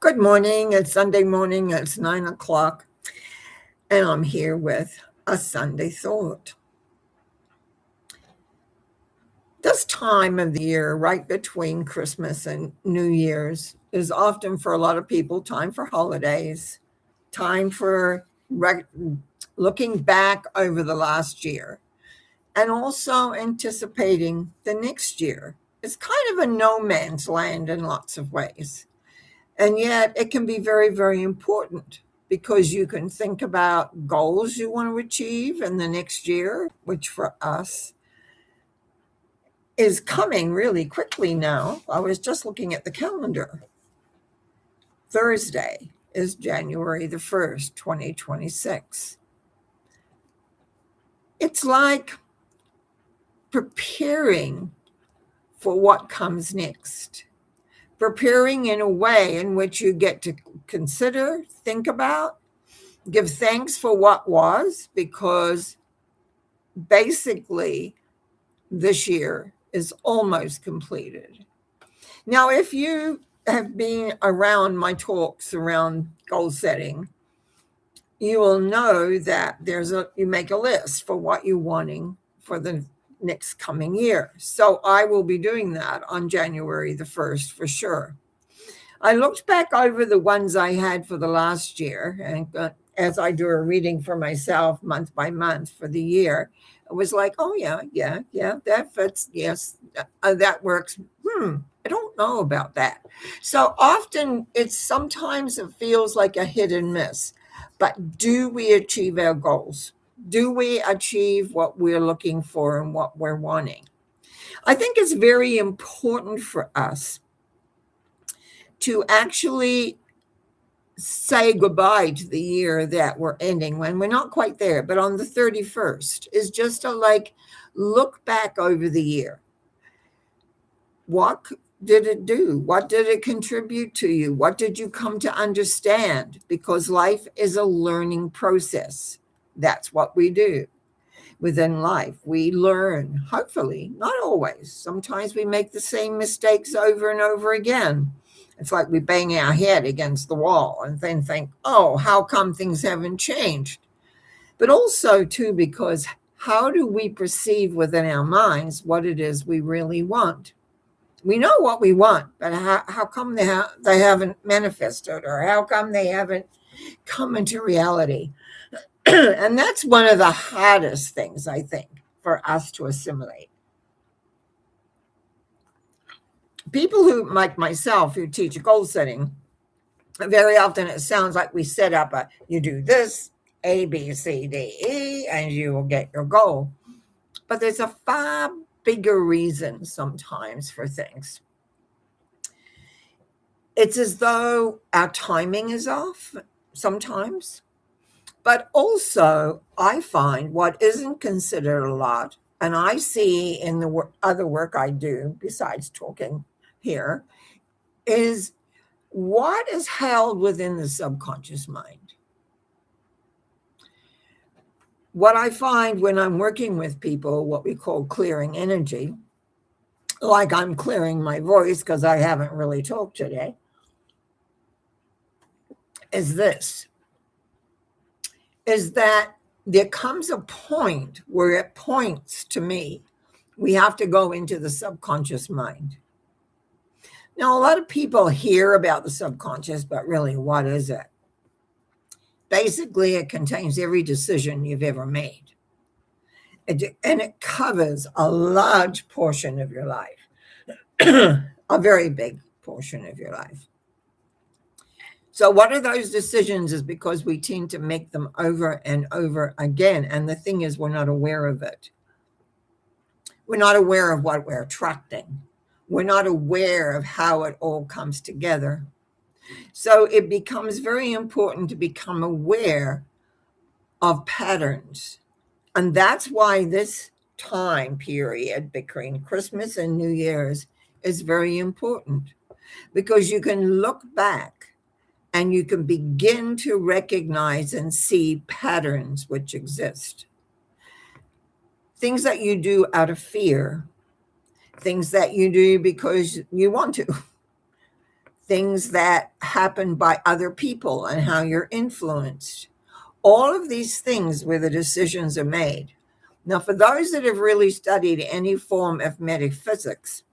Good morning. It's Sunday morning. It's 9 o'clock. And I'm here with a Sunday thought. This time of the year, right between Christmas and New Year's, is often for a lot of people time for holidays, time for looking back over the last year, and also anticipating the next year. It's kind of a no man's land in lots of ways. And yet it can be very, very important because you can think about goals you want to achieve in the next year, which for us is coming really quickly now. I was just looking at the calendar. Thursday is January the 1st, 2026. It's like preparing for what comes next. Preparing in a way in which you get to consider, think about, give thanks for what was, because basically this year is almost completed. Now, if you have been around my talks around goal setting, you will know that you make a list for what you're wanting for the next coming year. So I will be doing that on January the 1st for sure. I looked back over the ones I had for the last year, and as I do a reading for myself month by month for the year, it was like, oh, yeah, that fits. Yes, that works. I don't know about that. So often sometimes it feels like a hit and miss. But do we achieve our goals? Do we achieve what we're looking for and what we're wanting? I think it's very important for us to actually say goodbye to the year that we're ending when we're not quite there, but on the 31st is just to look back over the year. What did it do? What did it contribute to you? What did you come to understand? Because life is a learning process. That's what we do within life. We learn, hopefully, not always. Sometimes we make the same mistakes over and over again. It's like we bang our head against the wall and then think, oh, how come things haven't changed? But also, too, because how do we perceive within our minds what it is we really want? We know what we want, but how come they haven't manifested, or how come they haven't come into reality? And that's one of the hardest things, I think, for us to assimilate. People who, like myself, who teach goal setting, very often it sounds like we set up you do this, A, B, C, D, E, and you will get your goal. But there's a far bigger reason sometimes for things. It's as though our timing is off sometimes. But also, I find what isn't considered a lot, and I see in the other work I do, besides talking here, is what is held within the subconscious mind. What I find when I'm working with people, what we call clearing energy, like I'm clearing my voice because I haven't really talked today, is that there comes a point where it points to me, we have to go into the subconscious mind. Now, a lot of people hear about the subconscious, but really, what is it? Basically, it contains every decision you've ever made. And it covers a large portion of your life, a very big portion of your life. So what are those decisions is because we tend to make them over and over again. And the thing is, we're not aware of it. We're not aware of what we're attracting. We're not aware of how it all comes together. So it becomes very important to become aware of patterns. And that's why this time period between Christmas and New Year's is very important, because you can look back and you can begin to recognize and see patterns which exist. Things that you do out of fear, things that you do because you want to, things that happen by other people and how you're influenced. All of these things where the decisions are made. Now, for those that have really studied any form of metaphysics,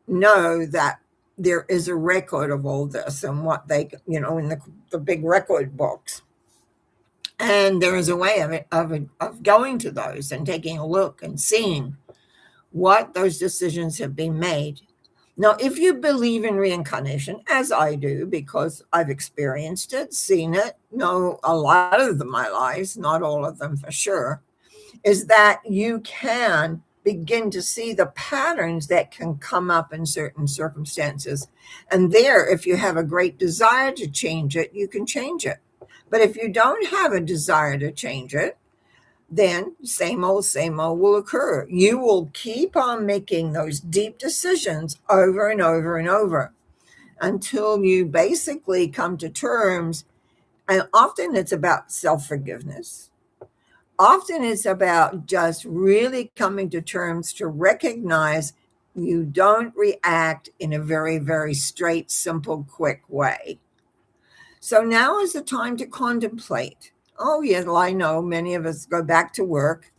know that there is a record of all this and what they, in the big record books. And there is a way of going to those and taking a look and seeing what those decisions have been made. Now, if you believe in reincarnation, as I do, because I've experienced it, seen it, know a lot of my lives, not all of them for sure, is that you can begin to see the patterns that can come up in certain circumstances. And there, if you have a great desire to change it, you can change it. But if you don't have a desire to change it, then same old will occur. You will keep on making those deep decisions over and over and over until you basically come to terms. And often it's about self-forgiveness. Often it's about just really coming to terms to recognize you don't react in a very, very straight, simple, quick way. So now is the time to contemplate. Oh, yes, well, I know many of us go back to work.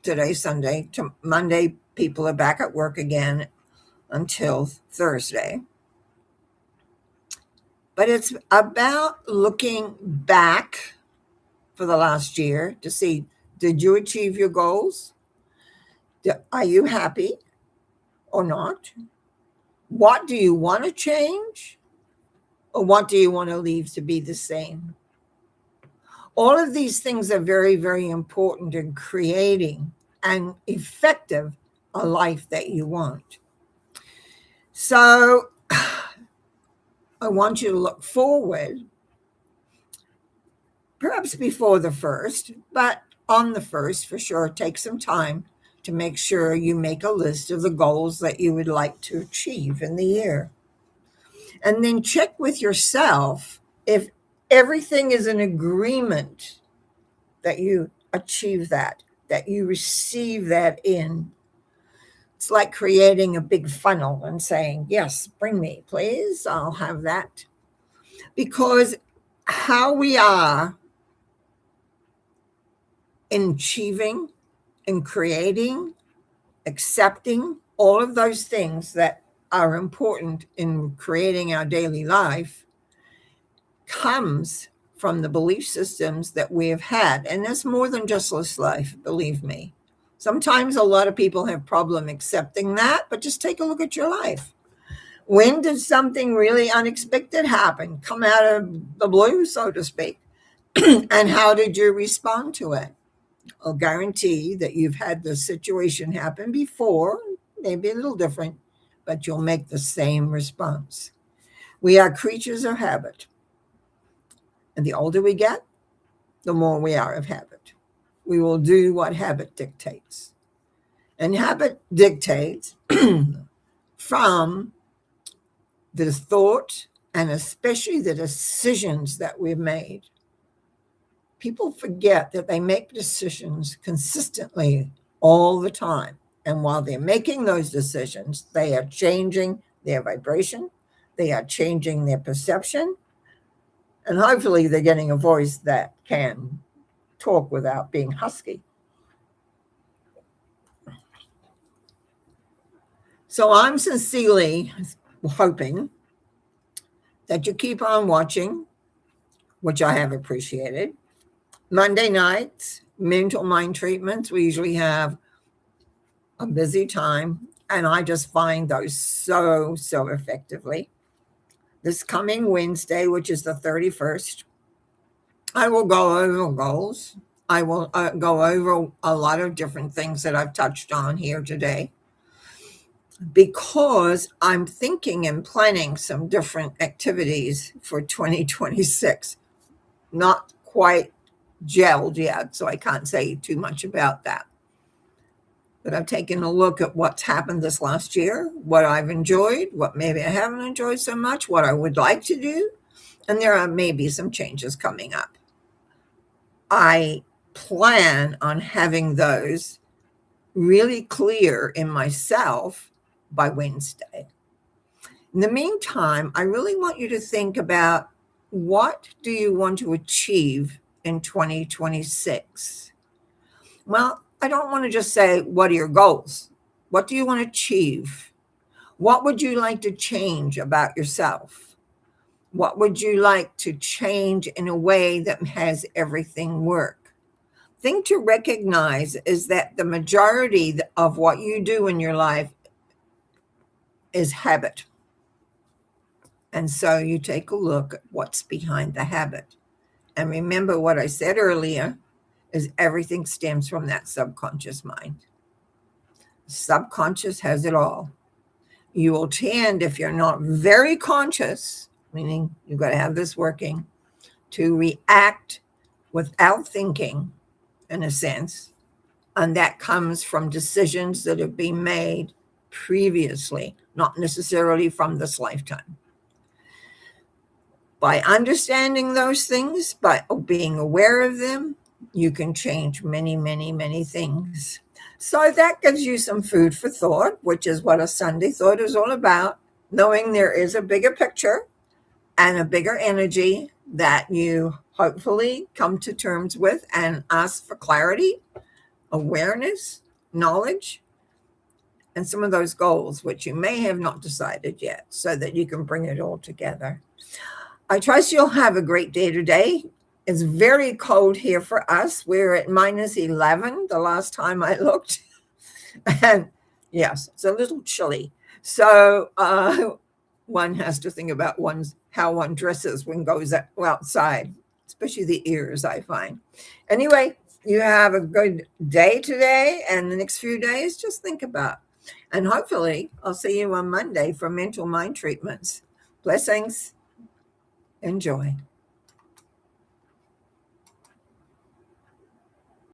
Today's Sunday. To Monday, people are back at work again until Thursday. But it's about looking back for the last year to see, did you achieve your goals? Are you happy or not? What do you want to change? Or what do you want to leave to be the same? All of these things are very, very important in creating an effective a life that you want. So I want you to look forward, perhaps before the 1st, but on the 1st for sure, take some time to make sure you make a list of the goals that you would like to achieve in the year. And then check with yourself if everything is in agreement that you achieve that you receive that in. It's like creating a big funnel and saying, yes, bring me, please. I'll have that. Because how we are in achieving and creating, accepting all of those things that are important in creating our daily life comes from the belief systems that we have had. And that's more than just this life, believe me. Sometimes a lot of people have problem accepting that, but just take a look at your life. When did something really unexpected happen, come out of the blue, so to speak? And how did you respond to it? I'll guarantee that you've had the situation happen before, maybe a little different, but you'll make the same response. We are creatures of habit. And the older we get, the more we are of habit. We will do what habit dictates. And habit dictates from the thought and especially the decisions that we've made. People forget that they make decisions consistently all the time. And while they're making those decisions, they are changing their vibration, they are changing their perception, and hopefully they're getting a voice that can talk without being husky. So I'm sincerely hoping that you keep on watching, which I have appreciated. Monday nights, mental mind treatments. We usually have a busy time, and I just find those so effectively. This coming Wednesday, which is the 31st, I will go over goals. I will go over a lot of different things that I've touched on here today, because I'm thinking and planning some different activities for 2026. Not quite gelled yet, so I can't say too much about that. But I've taken a look at what's happened this last year, what I've enjoyed, what maybe I haven't enjoyed so much, what I would like to do, and there are maybe some changes coming up. I plan on having those really clear in myself by Wednesday. In the meantime, I really want you to think about, what do you want to achieve in 2026? Well, I don't want to just say, what are your goals? What do you want to achieve? What would you like to change about yourself? What would you like to change in a way that has everything work? Thing to recognize is that the majority of what you do in your life is habit. And so you take a look at what's behind the habit. And remember what I said earlier, is everything stems from that subconscious mind. Subconscious has it all. You will tend, if you're not very conscious, meaning you've got to have this working, to react without thinking, in a sense. And that comes from decisions that have been made previously, not necessarily from this lifetime. By understanding those things, by being aware of them, you can change many, many, many things. So that gives you some food for thought, which is what a Sunday thought is all about, knowing there is a bigger picture and a bigger energy that you hopefully come to terms with and ask for clarity, awareness, knowledge, and some of those goals, which you may have not decided yet, so that you can bring it all together. I trust you'll have a great day today. It's very cold here for us. We're at -11 the last time I looked. And yes, it's a little chilly. So one has to think about how one dresses when goes outside, especially the ears, I find. Anyway, you have a good day today, and the next few days, just think about. And hopefully, I'll see you on Monday for mental mind treatments. Blessings. Enjoy.